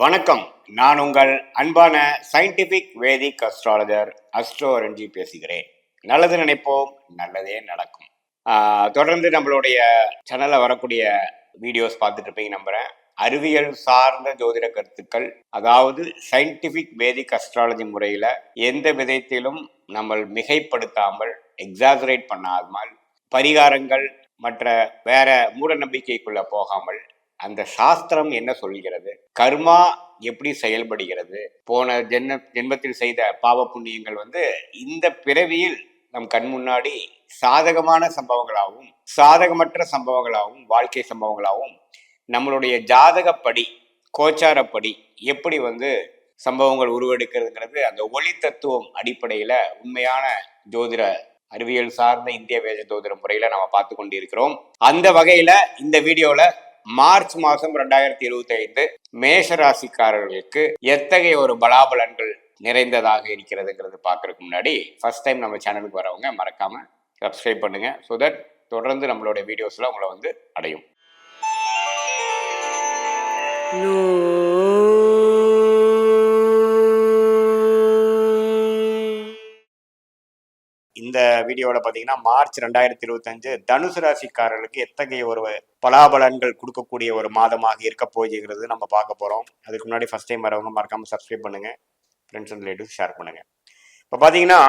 வணக்கம். நான் உங்கள் அன்பான சயின்டிபிக் வேதிக் அஸ்ட்ராலஜர் அஸ்ட்ரோ ரஞ்சி பேசுகிறேன். நல்லது நினைப்போம், நல்லதே நடக்கும். தொடர்ந்து நம்மளுடைய சேனல்ல வரக்கூடிய வீடியோஸ் பார்த்துட்டு இருப்பீங்க நம்புறேன். அறிவியல் சார்ந்த ஜோதிட கருத்துக்கள், அதாவது சயின்டிபிக் வேதிக் அஸ்ட்ராலஜி முறையில எந்த விதத்திலும் நம்ம மிகைப்படுத்தாமல், எக்ஸாகரேட் பண்ணாமல், பரிகாரங்கள் மற்ற வேற மூட நம்பிக்கைக்குள்ள போகாமல், அந்த சாஸ்திரம் என்ன சொல்கிறது, கர்மா எப்படி செயல்படுகிறது, போன ஜென்மத்தில் செய்த பாவ புண்ணியங்கள் இந்த பிறவியில் நம் கண் முன்னாடி சாதகமான சம்பவங்களாகவும் சாதகமற்ற சம்பவங்களாகவும் வாழ்க்கை சம்பவங்களாகவும் நம்மளுடைய ஜாதகப்படி கோச்சாரப்படி எப்படி சம்பவங்கள் உருவெடுக்கிறதுங்கிறது அந்த ஒளி தத்துவம் அடிப்படையில உண்மையான ஜோதிட அறிவியல் சார்ந்த இந்திய வேத ஜோதிட முறையில நம்ம பார்த்து கொண்டிருக்கிறோம். அந்த வகையில இந்த வீடியோல மார்ச் மாதம் 2025 மேஷ ராசிக்காரர்களுக்கு எத்தகைய ஒரு பலாபலன்கள் நிறைந்ததாக இருக்கிறதுங்கிறது பார்க்கறதுக்கு முன்னாடி ஃபர்ஸ்ட் டைம் நம்ம சேனலுக்கு வரவங்க மறக்காம சப்ஸ்கிரைப் பண்ணுங்க. ஸோ தட் தொடர்ந்து நம்மளுடைய வீடியோஸ்ல உங்களை அடையும். இந்த வீடியோவில் பார்த்தீங்கன்னா மார்ச் 2025 தனுசு ராசிக்காரர்களுக்கு எத்தகைய ஒரு பலாபலன்கள் கொடுக்கக்கூடிய ஒரு மாதமாக இருக்க போகிறது நம்ம பார்க்க போகிறோம். அதுக்கு முன்னாடி ஃபர்ஸ்ட் டைம் வரவங்க மறக்காமல் சப்ஸ்கிரைப் பண்ணுங்க, ஃப்ரெண்ட்ஸ் அண்ட் ரிலேட்டிவ்ஸ் ஷேர் பண்ணுங்க. இப்போ பார்த்தீங்கன்னா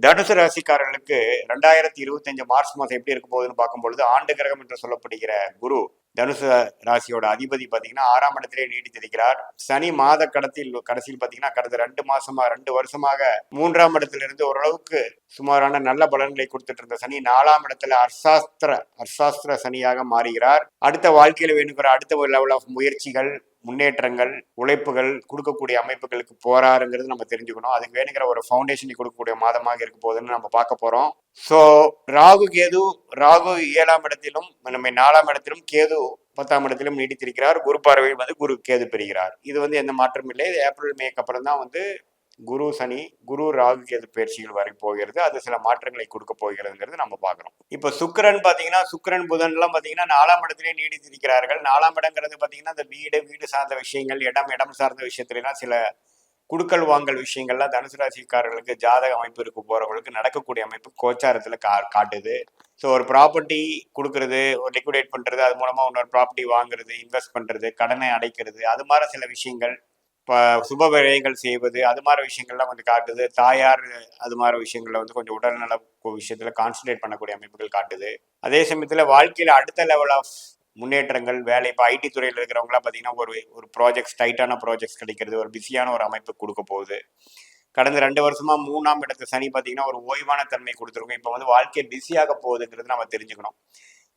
தனுசு ராசிக்காரர்களுக்கு 2025 மார்ச் மாதம் எப்படி இருக்க போகுதுன்னு பார்க்கும்பொழுது ஆண்டு கிரகம் என்று சொல்லப்படுகிற குரு தனுசு ராசியோட அதிபதி பார்த்தீங்கன்னா 6ஆம் இடத்திலே நீடித்திருக்கிறார். சனி மாத கடைசியில் பார்த்தீங்கன்னா கடந்த 2 வருஷமாக 3ஆம் இடத்திலிருந்து ஓரளவுக்கு சுமாரான நல்ல பலன்களை கொடுத்துட்டு இருந்த சனி 4ஆம் இடத்துல அர்சாஸ்திர சனியாக மாறுகிறார். அடுத்த வாழ்க்கையில வேணுங்கிற அடுத்த ஒரு லெவல் ஆஃப் முயற்சிகள், முன்னேற்றங்கள், உழைப்புகள் கொடுக்கக்கூடிய அமைப்புகளுக்கு போறாருங்கிறது நம்ம தெரிஞ்சுக்கணும். அதுக்கு வேணுங்கிற ஒரு ஃபவுண்டேஷனை கொடுக்கக்கூடிய மாதமாக இருக்க போகுதுன்னு நம்ம பார்க்க போறோம். ஸோ ராகு 7ஆம் இடத்திலும் நம்ம 4ஆம் இடத்திலும், கேது 10ஆம் இடத்திலும் நீடித்திருக்கிறார். குரு பார்வை குரு கேது பெறுகிறார். இது எந்த மாற்றம் இல்லை. ஏப்ரல் மேக்கு அப்புறம் தான் குரு சனி, குரு ராகு கேது பயிற்சிகள் வரை போகிறது. அது சில மாற்றங்களை கொடுக்க போகிறதுங்கிறது நம்ம பார்க்குறோம். இப்போ சுக்கிரன் பார்த்தீங்கன்னா சுக்கிரன் புதன்லாம் பார்த்தீங்கன்னா 4ஆம் இடத்திலே நீடித்திருக்கிறார்கள். 4ஆம் இடங்கிறது பார்த்தீங்கன்னா இந்த வீடு சார்ந்த விஷயங்கள், இடம் சார்ந்த விஷயத்துலாம் சில குடுக்கல் வாங்கல் விஷயங்கள்லாம் தனுசு ராசிக்காரர்களுக்கு ஜாதக அமைப்பு இருக்க போறவங்களுக்கு நடக்கக்கூடிய அமைப்பு கோச்சாரத்துல காட்டுது. ஸோ ஒரு ப்ராப்பர்ட்டி கொடுக்கறது, ஒரு லிக்விடேட் பண்றது, அது மூலமா இன்னொரு ப்ராப்பர்ட்டி வாங்குறது, இன்வெஸ்ட் பண்றது, கடனை அடைக்கிறது, அது மாதிரி சில விஷயங்கள், இப்போ சுப விரயங்கள் செய்வது, அது மாதிரி விஷயங்கள்லாம் காட்டுது. தாயார் அது மாதிரி விஷயங்கள்ல கொஞ்சம் உடல்நல விஷயத்துல கான்சன்ட்ரேட் பண்ணக்கூடிய அமைப்புகள் காட்டுது. அதே சமயத்துல வாழ்க்கையில அடுத்த லெவல் ஆஃப் முன்னேற்றங்கள், வேலை, இப்போ ஐடி துறையில் இருக்கிறவங்களாம் பார்த்தீங்கன்னா ஒரு ப்ராஜெக்ட்ஸ், டைட்டான ப்ராஜெக்ட்ஸ் கிடைக்கிறது, ஒரு பிஸியான ஒரு அமைப்பு கொடுக்க போகுது. கடந்த 2 வருஷமா 3ஆம் இடத்து சனி பார்த்தீங்கன்னா ஒரு ஓய்வான தன்மை கொடுத்துருக்கும். இப்போ வாழ்க்கையை பிஸியாக போகுதுங்கிறது நம்ம தெரிஞ்சுக்கணும்.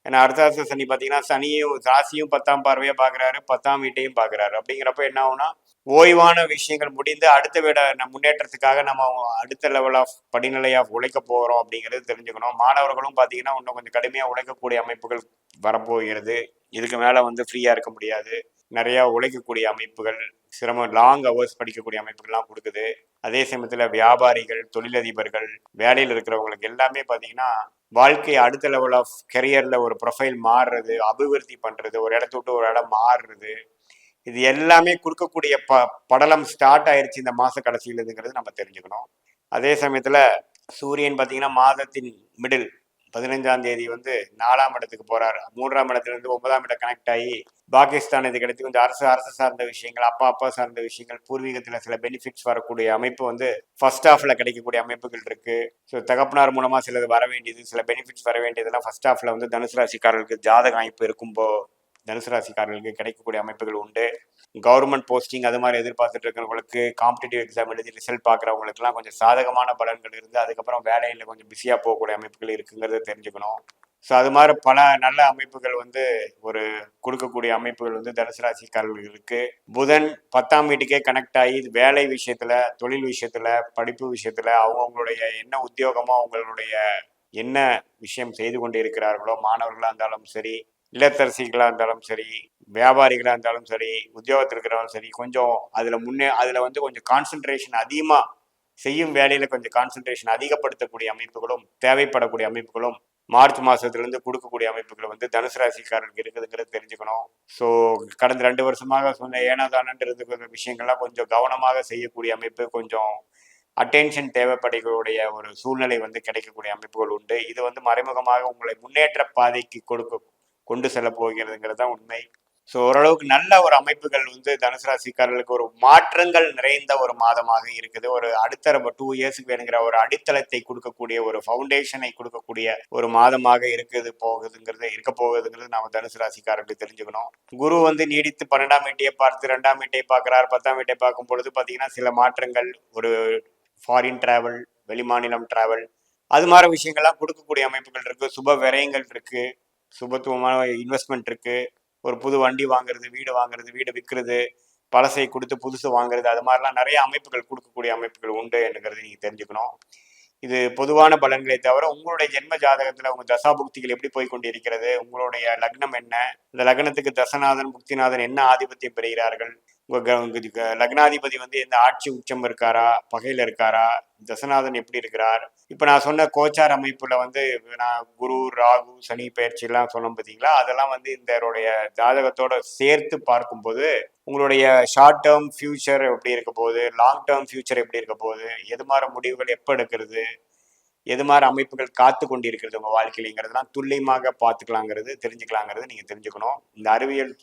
ஏன்னா அர்த்தாச சனி பார்த்தீங்கன்னா சனியும் ராசியும் 10ஆம் பார்வையா பார்க்குறாரு, 10ஆம் வீட்டையும் பார்க்குறாரு. அப்படிங்கிறப்ப என்ன ஆகுனா ஓய்வான விஷயங்கள் முடிந்து அடுத்த விட முன்னேற்றத்துக்காக நம்ம அடுத்த லெவல் ஆஃப் படிநிலை ஆஃப் உழைக்க போகிறோம் அப்படிங்கிறது தெரிஞ்சுக்கணும். மாணவர்களும் பார்த்தீங்கன்னா இன்னும் கொஞ்சம் கடுமையாக உழைக்கக்கூடிய அமைப்புகள் வரப்போகிறது. இதுக்கு மேலே ஃப்ரீயாக இருக்க முடியாது. நிறையா உழைக்கக்கூடிய அமைப்புகள், சிரமம், லாங் ஹவர்ஸ் படிக்கக்கூடிய அமைப்புகள்லாம் கொடுக்குது. அதே சமயத்தில் வியாபாரிகள், தொழிலதிபர்கள், வேலையில் இருக்கிறவங்களுக்கு எல்லாமே பார்த்தீங்கன்னா வாழ்க்கை அடுத்த லெவல் ஆஃப் கெரியரில் ஒரு ப்ரொஃபைல் மாறுறது, அபிவிருத்தி பண்ணுறது, ஒரு இடத்த விட்டு ஒரு இடம் மாறுறது, இது எல்லாமே கொடுக்கக்கூடிய படலம் ஸ்டார்ட் ஆயிடுச்சு இந்த மாத கடைசியிலங்கிறது நம்ம தெரிஞ்சுக்கணும். அதே சமயத்தில் சூரியன் பார்த்தீங்கன்னா மாதத்தின் மிடில் 15ஆம் தேதி 4ஆம் இடத்துக்கு போறாரு. 3ஆம் இடத்துலேருந்து 9ஆம் இடம் கனெக்ட் ஆகி பாகிஸ்தான் இது கிடைத்து கொஞ்சம் அரசு சார்ந்த விஷயங்கள், அப்பா சார்ந்த விஷயங்கள், பூர்வீகத்தில் சில பெனிஃபிட்ஸ் வரக்கூடிய அமைப்பு ஃபர்ஸ்ட் ஹாஃப்ல கிடைக்கக்கூடிய அமைப்புகள் இருக்கு. ஸோ தகப்பனார் மூலமா சிலது வர வேண்டியது, சில பெனிஃபிட்ஸ் வர வேண்டியதெல்லாம் ஃபர்ஸ்ட் ஹாஃப்ல தனுசு ராசிக்காரர்களுக்கு ஜாதக அமைப்பு இருக்கும்போ தனுசு ராசிக்காரர்களுக்கு கிடைக்கக்கூடிய அமைப்புகள் உண்டு. கவர்மெண்ட் போஸ்டிங் அது மாதிரி எதிர்பார்த்துட்டு இருக்கிறவங்களுக்கு, காம்படிட்டிவ் எக்ஸாம் எழுதி ரிசல்ட் பார்க்குறவங்களுக்குலாம் கொஞ்சம் சாதகமான பலன்கள் இருந்து அதுக்கப்புறம் வேலையில் கொஞ்சம் பிஸியாக போகக்கூடிய அமைப்புகள் இருக்குங்கிறத தெரிஞ்சுக்கணும். ஸோ அது மாதிரி பல நல்ல அமைப்புகள் ஒரு கொடுக்கக்கூடிய அமைப்புகள் தனுசு ராசிக்காரர்களுக்கு. புதன் 10ஆம் வீட்டுக்கே கனெக்ட் ஆகி வேலை விஷயத்துல, தொழில் விஷயத்துல, படிப்பு விஷயத்துல, அவங்களுடைய என்ன உத்தியோகமோ, அவங்களுடைய என்ன விஷயம் செய்து கொண்டு இருக்கிறார்களோ, மாணவர்களாக இருந்தாலும் சரி, இல்லத்தரசிகளாக இருந்தாலும் சரி, வியாபாரிகளாக இருந்தாலும் சரி, உத்தியோகத்தில் இருக்கிறவங்களும் சரி, கொஞ்சம் அதில் கொஞ்சம் கான்சன்ட்ரேஷன் அதிகமாக செய்யும் வேலையில் கொஞ்சம் கான்சன்ட்ரேஷன் அதிகப்படுத்தக்கூடிய அமைப்புகளும் தேவைப்படக்கூடிய அமைப்புகளும் மார்ச் மாதத்துலேருந்து கொடுக்கக்கூடிய அமைப்புகள் வந்து தனுசு ராசிக்காரர்களுக்கு இருக்குதுங்கிறது தெரிஞ்சுக்கணும். ஸோ கடந்த 2 வருஷமாக சொன்ன ஏனாதானன்றது விஷயங்கள்லாம் கொஞ்சம் கவனமாக செய்யக்கூடிய அமைப்பு, கொஞ்சம் அட்டென்ஷன் தேவைப்படக்கூடிய ஒரு சூழ்நிலை வந்து கிடைக்கக்கூடிய அமைப்புகள் உண்டு. இது வந்து மறைமுகமாக உங்களை முன்னேற்ற பாதைக்கு கொண்டு செல்ல போகிறதுங்கிறது தான் உண்மை. ஸோ ஓரளவுக்கு நல்ல ஒரு அமைப்புகள் வந்து தனுசு ராசிக்காரர்களுக்கு ஒரு மாற்றங்கள் நிறைந்த ஒரு மாதமாக இருக்குது. ஒரு அடுத்த 2 இயர்ஸுக்கு வேணுங்கிற ஒரு அடித்தளத்தை கொடுக்கக்கூடிய ஒரு ஃபவுண்டேஷனை கொடுக்கக்கூடிய ஒரு மாதமாக இருக்க போகுதுங்கிறது நாம தனுசு ராசிக்காரர்களுக்கு தெரிஞ்சுக்கணும். குரு வந்து நீடித்து 12ஆம் வீட்டையை பார்த்து 2ஆம் வீட்டை பார்க்கிறார். 10ஆம் வீட்டை பார்க்கும் பொழுது பார்த்தீங்கன்னா சில மாற்றங்கள், ஒரு ஃபாரின் டிராவல், வெளிமாநிலம் டிராவல், அது மாதிரி விஷயங்கள்லாம் கொடுக்கக்கூடிய அமைப்புகள் இருக்கு. சுப விரயங்கள் இருக்கு, சுபத்துவமான இன்வெஸ்ட்மெண்ட் இருக்கு. ஒரு புது வண்டி வாங்குறது, வீடு விற்கிறது, பழசை கொடுத்து புதுசு வாங்குறது, அது மாதிரிலாம் நிறைய அமைப்புகள் கொடுக்கக்கூடிய அமைப்புகள் உண்டு என்கிறது நீங்க தெரிஞ்சுக்கணும். இது பொதுவான பலன்களை தவிர உங்களுடைய ஜென்ம ஜாதகத்துல உங்க தசாபுக்திகள் எப்படி போய் கொண்டிருக்கிறது, உங்களுடைய லக்னம் என்ன, இந்த லக்னத்துக்கு தசநாதன் புக்திநாதன் என்ன ஆதிபத்தியம் பெறுகிறார்கள், உங்க லக்னாதிபதி வந்து எந்த ஆட்சி உச்சம் இருக்காரா, பகையில இருக்காரா, தசநாதன் எப்படி இருக்கிறார். இப்ப நான் சொன்ன கோச்சார் அமைப்புல வந்து நான் குரு, ராகு, சனி பயிற்சி எல்லாம் சொன்னோம் பார்த்தீங்களா, அதெல்லாம் வந்து இந்த ஜாதகத்தோட சேர்த்து பார்க்கும்போது உங்களுடைய ஷார்ட் டேர்ம் ஃபியூச்சர் எப்படி இருக்க போகுது, லாங் டேர்ம் ஃபியூச்சர் எப்படி இருக்க போகுது, எது மாதிரி முடிவுகள் எப்போ எடுக்கிறது, எது மாதிரி அமைப்புகள் காத்து கொண்டு இருக்கிறது உங்க வாழ்க்கையிலங்கிறதுலாம் துல்லியமாக தெரிஞ்சுக்கலாங்கிறது நீங்க தெரிஞ்சுக்கணும். இந்த அறிவியல்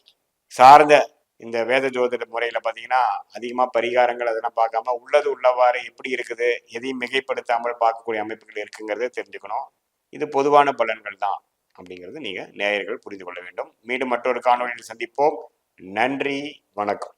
சார்ந்த இந்த வேத ஜோதிட முறையில பாத்தீங்கன்னா அதிகமா பரிகாரங்கள் அதெல்லாம் பார்க்காம உள்ளது உள்ளவாறு எப்படி இருக்குது, எதையும் மிகைப்படுத்தாமல் பார்க்கக்கூடிய அமைப்புகள் இருக்குங்கிறத தெரிஞ்சுக்கணும். இது பொதுவான பலன்கள் தான் அப்படிங்கிறது நீங்க நேயர்கள் புரிந்து கொள்ள வேண்டும். மீண்டும் மற்றொரு காணொலியில் சந்திப்போம். நன்றி, வணக்கம்.